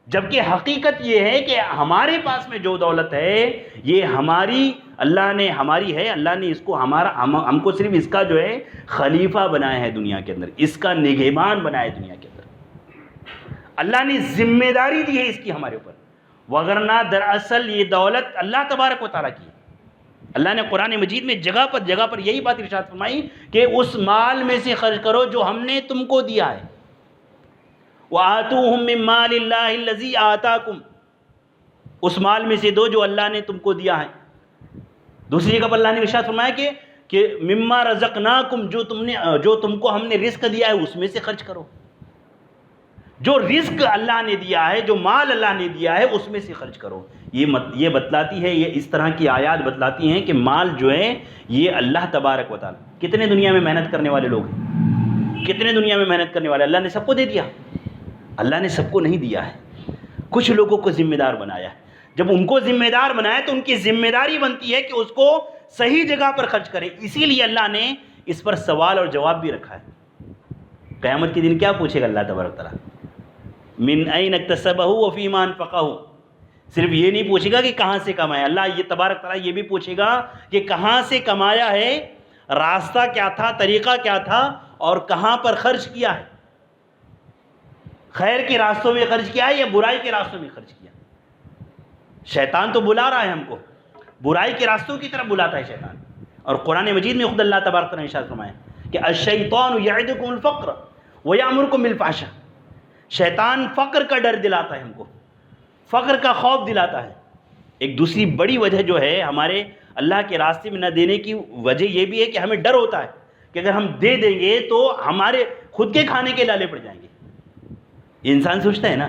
جبکہ حقیقت یہ ہے کہ ہمارے پاس میں جو دولت ہے یہ ہماری، اللہ نے ہماری ہے، اللہ نے اس کو ہم کو صرف اس کا جو ہے خلیفہ بنایا ہے دنیا کے اندر، اس کا نگہبان بنایا ہے دنیا کے اندر، اللہ نے ذمہ داری دی ہے اس کی ہمارے اوپر، وگرنہ دراصل یہ دولت اللہ تبارک و تعالیٰ کی ہے۔ اللہ نے قرآن مجید میں جگہ پر یہی بات ارشاد فرمائی کہ اس مال میں سے خرچ کرو جو ہم نے تم کو دیا ہے. وَآتُوهُم مِّن مَّالِ اللَّهِ الَّذِي آتَاكُمْ، اس مال میں سے دو جو اللہ نے تم کو دیا ہے. دوسری جگہ پر اللہ نے ارشاد فرمایا کہ مما رزقناکم، جو تم کو ہم نے رزق دیا ہے اس میں سے خرچ کرو. جو رزق اللہ نے دیا ہے، جو مال اللہ نے دیا ہے اس میں سے خرچ کرو. یہ بتلاتی ہے، یہ اس طرح کی آیات بتلاتی ہیں کہ مال جو ہے یہ اللہ تبارک و تعالی. کتنے دنیا میں محنت کرنے والے لوگ ہیں، کتنے دنیا میں محنت کرنے والے، اللہ نے سب کو دے دیا؟ اللہ نے سب کو نہیں دیا ہے. کچھ لوگوں کو ذمہ دار بنایا ہے. جب ان کو ذمہ دار بنایا تو ان کی ذمہ داری بنتی ہے کہ اس کو صحیح جگہ پر خرچ کرے. اسی لیے اللہ نے اس پر سوال اور جواب بھی رکھا ہے. قیامت کے دن کیا پوچھے گا اللہ تبارک تعالیٰ؟ من این اکتسبہ وفیما انفقہ. صرف یہ نہیں پوچھے گا کہ کہاں سے کمایا. اللہ یہ تبارک تعالیٰ یہ بھی پوچھے گا کہ کہاں سے کمایا ہے، راستہ کیا تھا، طریقہ کیا تھا، اور کہاں پر خرچ کیا ہے. خیر کے راستوں میں خرچ کیا ہے یا برائی کے راستوں میں خرچ کیا؟ شیطان تو بلا رہا ہے ہم کو، برائی کے راستوں کی طرف بلاتا ہے شیطان. اور قرآن مجید میں خود اللہ تبارک تعالیٰ نے ارشاد فرمایا کہ الشیطان یعدکم الفقر ویأمرکم بالفحشاء. شیطان فقر کا ڈر دلاتا ہے ہم کو، فقر کا خوف دلاتا ہے. ایک دوسری بڑی وجہ جو ہے ہمارے اللہ کے راستے میں نہ دینے کی وجہ یہ بھی ہے کہ ہمیں ڈر ہوتا ہے کہ اگر ہم دے دیں گے تو ہمارے خود کے کھانے کے لالے پڑ جائیں گے. یہ انسان سوچتا ہے نا.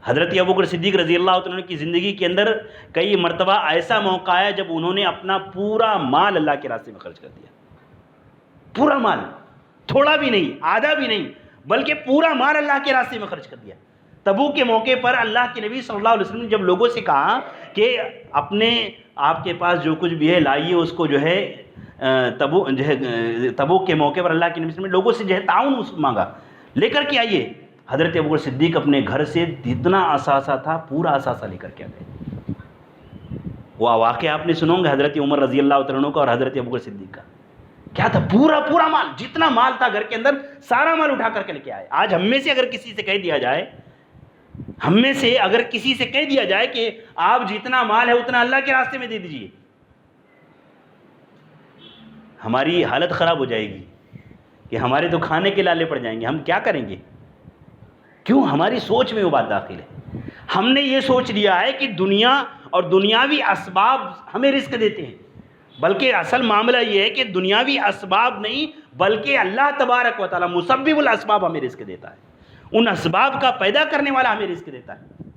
حضرت ابوبکر صدیق رضی اللہ عنہ کی زندگی کے اندر کئی مرتبہ ایسا موقع آیا جب انہوں نے اپنا پورا مال اللہ کے راستے میں خرچ کر دیا. پورا مال، تھوڑا بھی نہیں، آدھا بھی نہیں، بلکہ پورا مال اللہ کے راستے میں خرچ کر دیا. تبوک کے موقع پر اللہ کے نبی صلی اللہ علیہ وسلم نے جب لوگوں سے کہا کہ آپ کے پاس جو کچھ بھی ہے لائیے، اس کو جو ہے تبوک کے موقع پر اللہ کے نبی صلی اللہ علیہ وسلم نے لوگوں سے جو ہے تعاون مانگا، لے کر کے آئیے. حضرت ابوبکر صدیق اپنے گھر سے جتنا اثاثہ تھا پورا اثاثہ لے کر کے آئے. وہ واقعہ آپ نے سنو گے حضرت عمر رضی اللہ عنہ کا اور حضرت ابوبکر صدیق کا. کیا تھا؟ پورا مال، جتنا مال تھا گھر کے اندر سارا مال اٹھا کر کے لے کے آئے. آج ہم میں سے اگر کسی سے کہہ دیا جائے کہ آپ جتنا مال ہے اتنا اللہ کے راستے میں دے دیجئے، ہماری حالت خراب ہو جائے گی کہ ہمارے تو کھانے کے لالے پڑ جائیں گے. ہم کیا کریں گے؟ کیوں؟ ہماری سوچ میں وہ بات داخل ہے. ہم نے یہ سوچ لیا ہے کہ دنیا اور دنیاوی اسباب ہمیں رزق دیتے ہیں، بلکہ اصل معاملہ یہ ہے کہ دنیاوی اسباب نہیں بلکہ اللہ تبارک و تعالیٰ مسبب الاسباب ہمیں رزق دیتا ہے. ان اسباب کا پیدا کرنے والا ہمیں رزق دیتا ہے.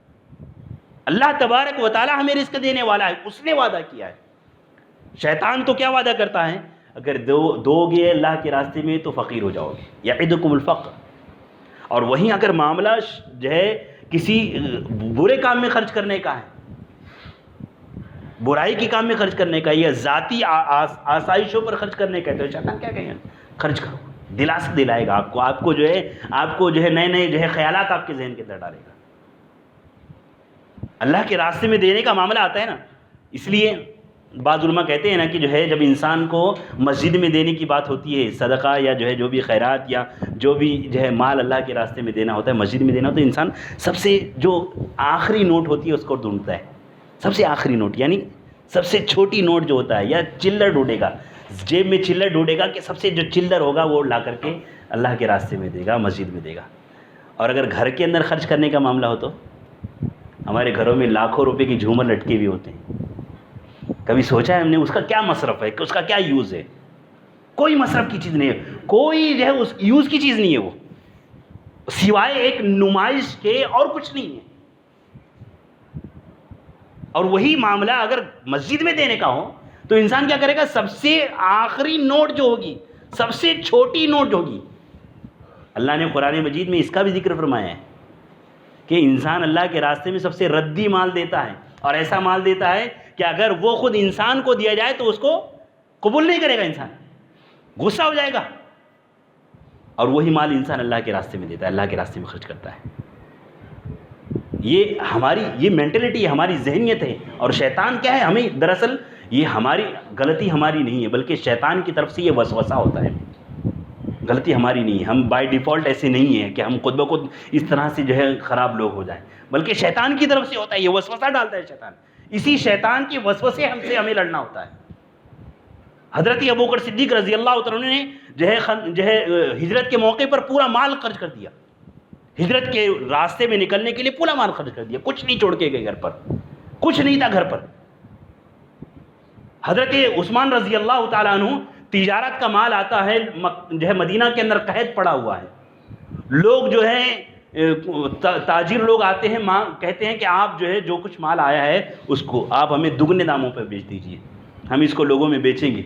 اللہ تبارک و تعالیٰ ہمیں رزق دینے والا ہے، اس نے وعدہ کیا ہے. شیطان تو کیا وعدہ کرتا ہے؟ اگر دو گے اللہ کے راستے میں تو فقیر ہو جاؤ گے، یعدکم الفقر. اور وہیں اگر معاملہ جو ہے کسی برے کام میں خرچ کرنے کا ہے، برائی کے کام میں خرچ کرنے کا، یا ذاتی آسائشوں پر خرچ کرنے کا ہے، تو شیطان کیا کہیں گے؟ خرچ کرو. دلاسا دلائے گا آپ کو جو ہے نئے جو ہے خیالات آپ کے ذہن کے اندر ڈالے گا. اللہ کے راستے میں دینے کا معاملہ آتا ہے نا. اس لیے بعض علماء کہتے ہیں نا کہ جو ہے جب انسان کو مسجد میں دینے کی بات ہوتی ہے، صدقہ یا جو بھی خیرات یا جو بھی جو ہے مال اللہ کے راستے میں دینا ہوتا ہے، مسجد میں دینا ہوتا ہے، انسان سب سے جو آخری نوٹ ہوتی ہے اس کو ڈھونڈتا ہے. سب سے آخری نوٹ یعنی سب سے چھوٹی نوٹ جو ہوتا ہے، یا چلر ڈھونڈے گا، جیب میں چلر ڈھونڈے گا کہ سب سے جو چلر ہوگا وہ لا کر کے اللہ کے راستے میں دے گا، مسجد میں دے گا. اور اگر گھر کے اندر خرچ کرنے کا معاملہ ہو تو ہمارے گھروں میں لاکھوں روپے کی جھومر لٹکے بھی ہوتے ہیں. کبھی سوچا ہے ہم نے اس کا کیا مصرف ہے، اس کا کیا یوز ہے؟ کوئی مصرف کی چیز نہیں ہے، کوئی جو ہے اس یوز کی چیز نہیں ہے، وہ سوائے ایک نمائش کے اور کچھ نہیں ہے. اور وہی معاملہ اگر مسجد میں دینے کا ہو تو انسان کیا کرے گا؟ سب سے آخری نوٹ جو ہوگی، سب سے چھوٹی نوٹ ہوگی. اللہ نے قرآن مجید میں اس کا بھی ذکر فرمایا ہے کہ انسان اللہ کے راستے میں سب سے ردی مال دیتا ہے، اور ایسا مال دیتا ہے کہ اگر وہ خود انسان کو دیا جائے تو اس کو قبول نہیں کرے گا، انسان غصہ ہو جائے گا. اور وہی مال انسان اللہ کے راستے میں دیتا ہے، اللہ کے راستے میں خرچ کرتا ہے. یہ مینٹلٹی ہماری ذہنیت ہے. اور شیطان کیا ہے؟ ہمیں دراصل یہ ہماری غلطی ہماری نہیں ہے، بلکہ شیطان کی طرف سے یہ وسوسہ ہوتا ہے. غلطی ہماری نہیں ہے، ہم بائی ڈیفالٹ ایسے نہیں ہیں کہ ہم خود بخود اس طرح سے جو ہے خراب لوگ ہو جائیں، بلکہ شیطان کی طرف سے ہوتا ہے. یہ وسوسہ ڈالتا ہے شیطان. اسی شیطان کے وسوسے ہمیں لڑنا ہوتا ہے. حضرت ابوبکر صدیق رضی اللہ تعالیٰ عنہ نے جو ہے ہجرت کے موقع پر پورا مال خرچ کر دیا، ہجرت کے راستے میں نکلنے کے لیے پورا مال خرچ کر دیا، کچھ نہیں چھوڑ کے گئے گھر پر، کچھ نہیں تھا گھر پر۔ حضرت عثمان رضی اللہ تعالیٰ عنہ تجارت کا مال آتا ہے، جو ہے مدینہ کے اندر قحط پڑا ہوا ہے، لوگ جو ہے تاجر لوگ آتے ہیں، کہتے ہیں کہ آپ جو ہے جو کچھ مال آیا ہے اس کو آپ ہمیں دگنے داموں پہ بیچ دیجئے، ہم اس کو لوگوں میں بیچیں گے۔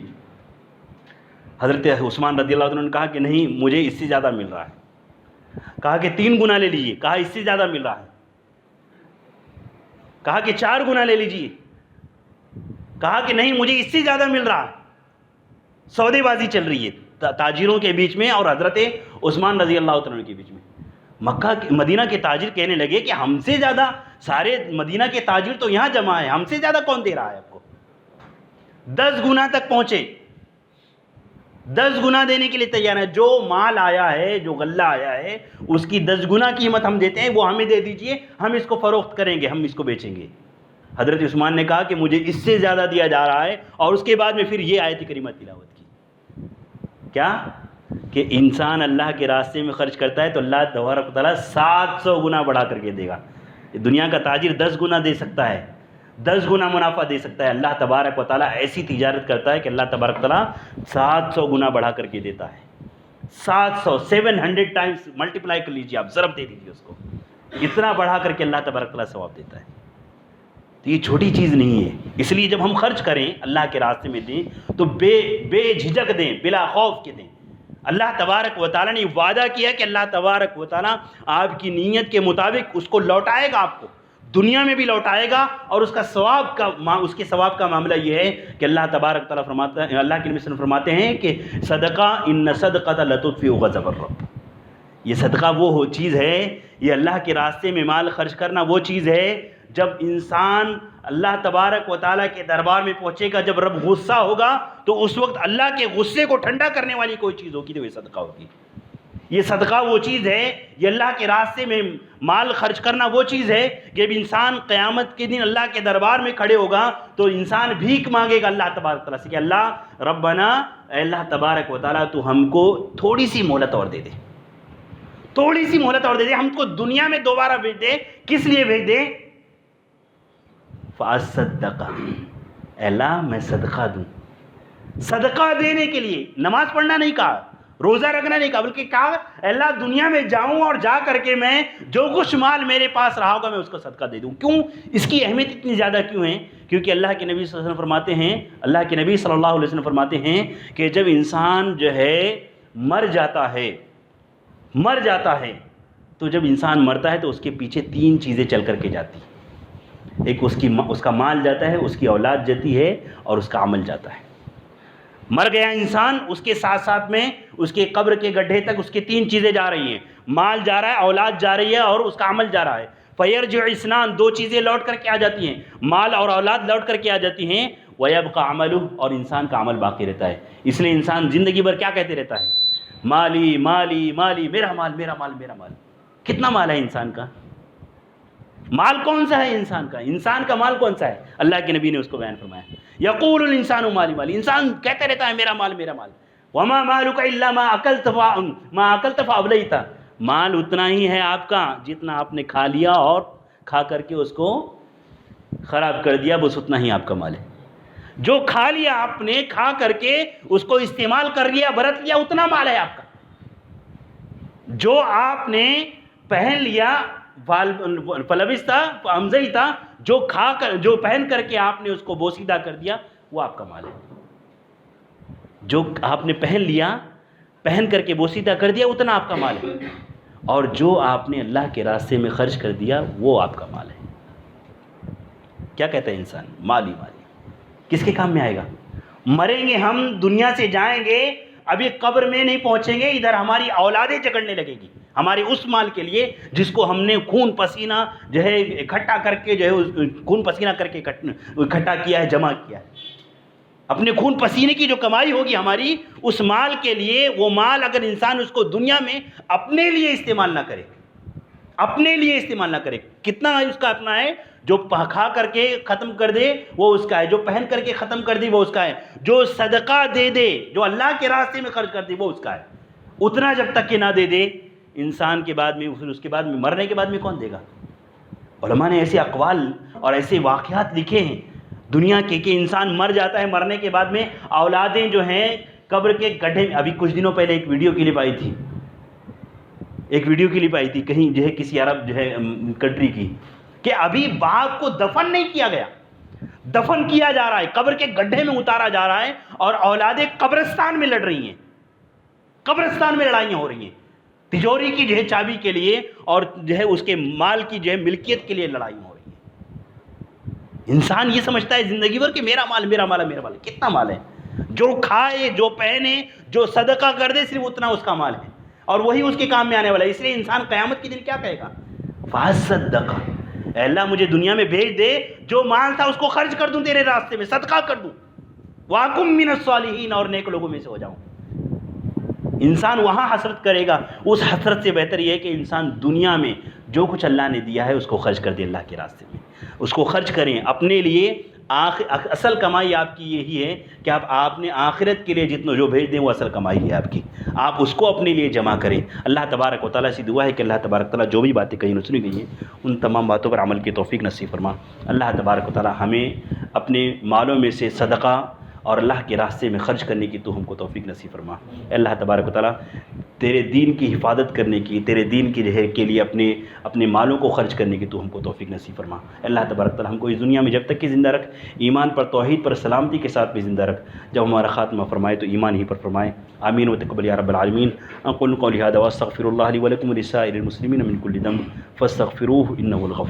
حضرت عثمان رضی اللہ عنہ نے کہا کہ نہیں، مجھے اس سے زیادہ مل رہا ہے۔ کہا کہ 3 گنا لے لیجئے، کہا اس سے زیادہ مل رہا ہے۔ کہا کہ 4 گنا لے لیجئے، کہا کہ نہیں، مجھے اس سے زیادہ مل رہا ہے۔ سودے بازی چل رہی ہے تاجروں کے بیچ میں اور حضرت عثمان رضی اللہ عنہ کے بیچ میں۔ مدینہ کے تاجر کہنے لگے کہ ہم سے زیادہ سارے مدینہ کے تاجر تو یہاں جمع ہیں، ہم سے زیادہ کون دے رہا ہے آپ کو؟ 10 گنا تک پہنچے، 10 گنا دینے کے لیے تیار ہے۔ جو مال آیا ہے، جو غلہ آیا ہے، اس کی 10 گنا قیمت ہم دیتے ہیں، وہ ہمیں دے دیجئے، ہم اس کو فروخت کریں گے، ہم اس کو بیچیں گے۔ حضرت عثمان نے کہا کہ مجھے اس سے زیادہ دیا جا رہا ہے، اور اس کے بعد میں پھر یہ آیت کریمہ تلاوت کی، کیا کہ انسان اللہ کے راستے میں خرچ کرتا ہے تو اللہ تبارک و تعالیٰ 700 گنا بڑھا کر کے دے گا۔ دنیا کا تاجر 10 گنا دے سکتا ہے، 10 گنا منافع دے سکتا ہے، اللہ تبارک و تعالیٰ ایسی تجارت کرتا ہے کہ اللہ تبارک و تعالیٰ 700 گنا بڑھا کر کے دیتا ہے۔ 700 ٹائمز ملٹیپلائی کر لیجیے، آپ ضرب دے دیجیے اس کو، اتنا بڑھا کر کے اللہ تبارک و تعالیٰ ثواب دیتا ہے۔ تو یہ چھوٹی چیز نہیں ہے، اس لیے جب ہم خرچ کریں اللہ کے راستے میں دیں تو بے جھجک دیں، بلا خوف کے دیں۔ اللہ تبارک و تعالیٰ نے وعدہ کیا کہ اللہ تبارک و تعالیٰ آپ کی نیت کے مطابق اس کو لوٹائے گا، آپ کو دنیا میں بھی لوٹائے گا، اور اس کے ثواب کا معاملہ یہ ہے کہ اللہ تبارک تعالیٰ فرماتا ہے، اللہ کے نبی صلی اللہ علیہ وسلم فرماتے ہیں کہ صدقہ ان صدقۃ لتطفئ غضب الرب، یہ صدقہ وہ چیز ہے، یہ اللہ کے راستے میں مال خرچ کرنا وہ چیز ہے جب انسان اللہ تبارک و تعالیٰ کے دربار میں پہنچے گا، جب رب غصہ ہوگا تو اس وقت اللہ کے غصے کو ٹھنڈا کرنے والی کوئی چیز ہوگی تو یہ صدقہ ہوگی۔ یہ صدقہ وہ چیز ہے، یہ اللہ کے راستے میں مال خرچ کرنا وہ چیز ہے کہ جب انسان قیامت کے دن اللہ کے دربار میں کھڑے ہوگا تو انسان بھیک مانگے گا اللہ تبارک و تعالیٰ سے کہ اللہ ربنا، اے اللہ تبارک و تعالیٰ تو ہم کو تھوڑی سی مہلت اور دے دے، تھوڑی سی مہلت اور دے دے، ہم کو دنیا میں دوبارہ بھیج دے۔ کس لیے بھیج دے؟ فَأَصَّدَّقَ، اے اللہ میں صدقہ دوں۔ صدقہ دینے کے لیے نماز پڑھنا نہیں کہا، روزہ رکھنا نہیں کہا، بلکہ کہا اے اللہ دنیا میں جاؤں اور جا کر کے میں جو کچھ مال میرے پاس رہا ہوگا میں اس کو صدقہ دے دوں۔ کیوں اس کی اہمیت اتنی زیادہ کیوں ہے؟ کیونکہ اللہ کے نبی صلی اللہ علیہ وسلم فرماتے ہیں، اللہ کے نبی صلی اللہ علیہ وسلم فرماتے ہیں کہ جب انسان جو ہے مر جاتا ہے تو جب انسان مرتا ہے تو اس کے پیچھے 3 چیزیں چل کر کے جاتی ہیں۔ ایک اس کا مال جاتا ہے، اس کی اولاد جاتی ہے، اور اس کا عمل جاتا ہے۔ مر گیا انسان، اس کے ساتھ ساتھ میں اس کے قبر کے گڈھے تک اس کے 3 چیزیں جا رہی ہیں، مال جا رہا ہے، اولاد جا رہی ہے، اور اس کا عمل جا رہا ہے۔ فَيَرْجِعُ اثْنَانِ، 2 چیزیں لوٹ کر کے آ جاتی ہیں، مال اور اولاد لوٹ کر کے آ جاتی ہیں۔ وَيَبْقَى عَمَلُهُ، اور انسان کا عمل باقی رہتا ہے۔ اس لیے انسان زندگی بھر کیا کہتے رہتا ہے؟ مالی مالی مالی، میرا مال میرا مال میرا مال۔ کتنا مال ہے انسان کا؟ مال کون سا ہے انسان کا؟ انسان کا مال کون سا ہے؟ اللہ کے نبی نے اس کو بیان فرمایا، یقول الانسان مالی مالی، انسان کہتا رہتا ہے میرا مال میرا مال۔ وما مالک الا ما اکلت فابلیت، مال اتنا ہی ہے آپ کا جتنا آپ نے کھا لیا اور کھا کر کے اس کو خراب کر دیا، بس اتنا ہی آپ کا مال ہے۔ جو کھا لیا آپ نے، کھا کر کے اس کو استعمال کر لیا، برت لیا، اتنا مال ہے آپ کا۔ جو آپ نے پہن لیا، فلبستا امزیتا، جو پہن کر کے آپ نے اس کو بوسیدہ کر دیا، وہ آپ کا مال ہے۔ جو آپ نے پہن لیا، پہن کر کے بوسیدہ کر دیا، اتنا آپ کا مال ہے، اور جو آپ نے اللہ کے راستے میں خرچ کر دیا وہ آپ کا مال ہے۔ کیا کہتا ہے انسان؟ مالی مالی، کس کے کام میں آئے گا؟ مریں گے ہم، دنیا سے جائیں گے، ابھی قبر میں نہیں پہنچیں گے، ادھر ہماری اولادیں جگڑنے لگے گی ہمارے اس مال کے لیے جس کو ہم نے خون پسینہ جو ہے اکٹھا کر کے، جو ہے خون پسینہ کر کے اکٹھا کیا ہے، جمع کیا ہے۔ اپنے خون پسینے کی جو کمائی ہوگی ہماری، اس مال کے لیے، وہ مال اگر انسان اس کو دنیا میں اپنے لیے استعمال نہ کرے، اپنے لیے استعمال نہ کرے. کتنا اس کا اپنا ہے؟ جو کھا کر کے ختم کر دے وہ اس کا ہے، جو پہن کر کے ختم کر دی وہ اس کا ہے، جو صدقہ دے دے، جو اللہ کے راستے میں خرچ کر دے وہ اس کا ہے. اتنا جب تک کہ نہ دے دے انسان کے بعد میں، پھر اس کے بعد میں مرنے کے بعد میں کون دے گا؟ علماء نے ایسے اقوال اور ایسے واقعات لکھے ہیں دنیا کے کہ انسان مر جاتا ہے، مرنے کے بعد میں اولادیں جو ہیں قبر کے گڈھے میں. ابھی کچھ دنوں پہلے ایک ویڈیو کلپ آئی تھی، کہیں جو ہے کسی عرب جو ہے کنٹری کی، کہ ابھی باپ کو دفن نہیں کیا گیا، دفن کیا جا رہا ہے، قبر کے گڈھے میں اتارا جا رہا ہے، اور اولادیں قبرستان میں لڑ رہی ہیں، قبرستان میں لڑائیاں ہو رہی ہیں، تجوری کی جو ہے چابی کے لیے اور جو ہے اس کے مال کی جو ہے ملکیت کے لیے لڑائی ہو رہی ہے. انسان یہ سمجھتا ہے زندگی بھر کہ میرا مال میرا مال ہے، میرا مال ہے. کتنا مال ہے؟ جو کھائے، جو پہنے، جو صدقہ کر دے، صرف اتنا اس کا مال ہے اور وہی اس کے کام میں آنے والا ہے. اس لیے انسان قیامت کے دن کیا کہے گا؟ فَصَدَّقَ، اے اللہ مجھے دنیا میں بھیج دے، جو مال تھا اس کو خرچ کر دوں تیرے راستے میں، صدقہ کر دوں، وَأَكُن مِّنَ الصَّالِحِينَ، اور نیک لوگوں میں سے ہو جاؤں. انسان وہاں حسرت کرے گا. اس حسرت سے بہتر یہ ہے کہ انسان دنیا میں جو کچھ اللہ نے دیا ہے اس کو خرچ کر دے اللہ کے راستے میں، اس کو خرچ کریں اپنے لیے. اصل کمائی آپ کی یہی ہے کہ آپ نے آخرت کے لیے جتنا جو بھیج دیں وہ اصل کمائی ہے آپ کی، آپ اس کو اپنے لیے جمع کریں. اللہ تبارک و تعالیٰ سے دعا ہے کہ اللہ تبارک و تعالیٰ جو بھی باتیں کہیں سنی گئی ہیں ان تمام باتوں پر عمل کی توفیق نصیب فرما. اللہ تبارک و تعالیٰ ہمیں اپنے مالوں میں سے صدقہ اور اللہ کے راستے میں خرچ کرنے کی تو ہم کو توفیق نصیب فرما. اللہ تبارک و تعالیٰ تیرے دین کی حفاظت کرنے کی، تیرے دین کی رہے کے لیے اپنے مالوں کو خرچ کرنے کی تو ہم کو توفیق نصیب فرما. اللہ تبارک و تعالیٰ ہم کو اس دنیا میں جب تک کہ زندہ رکھ، ایمان پر، توحید پر، سلامتی کے ساتھ بھی زندہ رکھ. جب ہمارا خاتمہ فرمائے تو ایمان ہی پر فرمائے. آمین و تقبل یا رب العالمین. اقول قولی ھذا واستغفر اللہ لی ولکم ولسائر المسلمین من کل ذنب فاستغفروہ انہ الغفور